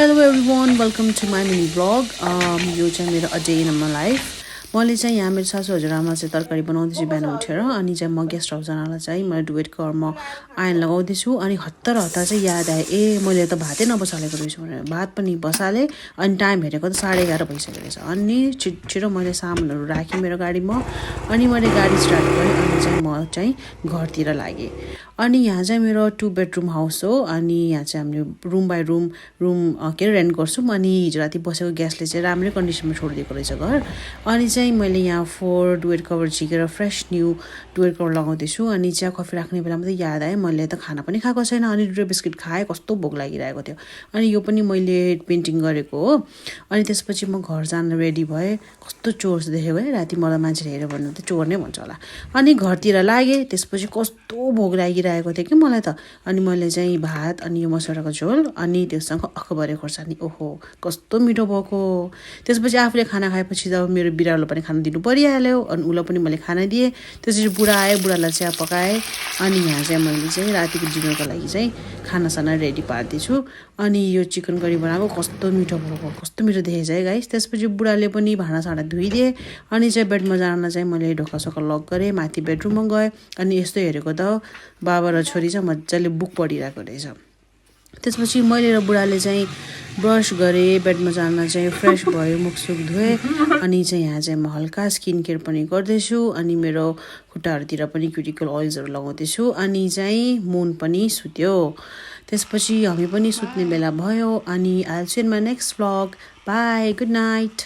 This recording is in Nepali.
Hello everyone, welcome to my mini vlog. यो चाहिँ मेरो a day in my life. मैले चाहिँ यहाँ मेरो सासू हजुरआमा चाहिँ तरकारी बनाउँदैछु बिहान उठेर। अनि चाहिँ म गेस्ट हाउस जानलाई चाहिँ मैले डुवेट कभरमा आयन लगाउँदैछु। अनि हतार चाहिँ याद आयो, मैले त भातै नबसालेको रहेछु भनेर भात पनि बसालेँ। अनि टाइम हेरेको त 11:30 भइसकेको रहेछ। अनि छिटो मैले सामानहरू राखेँ मेरो गाडीमा। अनि मैले गाडी स्टार्ट गरेँ। अनि चाहिँ म चाहिँ घरतिर लागेँ। अनि यहाँ चाहिँ मेरो 2 बेडरुम हाउस हो। अनि यहाँ चाहिँ हामीले रुम बाई रुम के अरे रेन्ट गर्छौँ। अनि हिजो राति बसेको ग्यासले चाहिँ राम्रै कन्डिसनमा छोडिदिएको रहेछ घर। अनि चाहिँ मैले यहाँ 4 डुवेट कभर झिकेर फ्रेस न्यू डुवेट कभर लगाउँदैछु। अनि चिया कफी राख्ने बेला मात्रै याद आयो मैले त खाना पनि खाएको छैन। अनि दुईवटा बिस्किट खाएँ, कस्तो भोक लागिरहेको थियो। अनि यो पनि मैले पेन्टिङ गरेको हो। अनि त्यसपछि म घर जान रेडी भएँ। कस्तो चोर्स देखेको है, राति मलाई मान्छेले हेऱ्यो भने त चोर नै भन्छ होला। अनि घरतिर लागेँ। त्यसपछि कस्तो भोक लागिरहेको थियो कि मलाई त। अनि मैले चाहिँ भात अनि यो मसौराको झोल अनि त्योसँग अखबारे खोर्सानी, ओहो कस्तो मिठो भएको। त्यसपछि आफूले खाना खाएपछि त मेरो बिरालो पनि खाना दिनु परिहाल्यो। अनि उसलाई पनि मैले खाना दिएँ। त्यसपछि बुढा आयो, बुढालाई चिया पकाएँ। अनि यहाँ चाहिँ मैले चाहिँ रातिको डिनरको लागि चाहिँ खानासाना रेडी पार्दैछु। अनि यो चिकन करी बनाएको कस्तो मिठो भएको, कस्तो मिठो देखेछ है गाइस। त्यसपछि बुढाले पनि भाँडासाँडा धोइदिए। अनि चाहिँ बेडमा जान चाहिँ मैले ढोकासोका लक गरेँ, माथि बेडरुममा गएँ। अनि यस्तो हेरेको त बाबा र छोरी चाहिँ मजाले बुक पढिरहेको रहेछ। त्यसपछि मैले र बुढाले चाहिँ ब्रस गरेँ, बेडमा जान चाहिँ फ्रेस भयो, मुखसुख धोएँ। अनि चाहिँ यहाँ चाहिँ म हल्का स्किन केयर पनि गर्दैछु। अनि मेरो खुट्टाहरूतिर पनि क्युटिकल ओइल्सहरू लगाउँदैछु। अनि चाहिँ मुन पनि सुत्यो। त्यसपछि हामी पनि सुत्ने बेला भयो। अनि I will see in my next vlog. By, good night.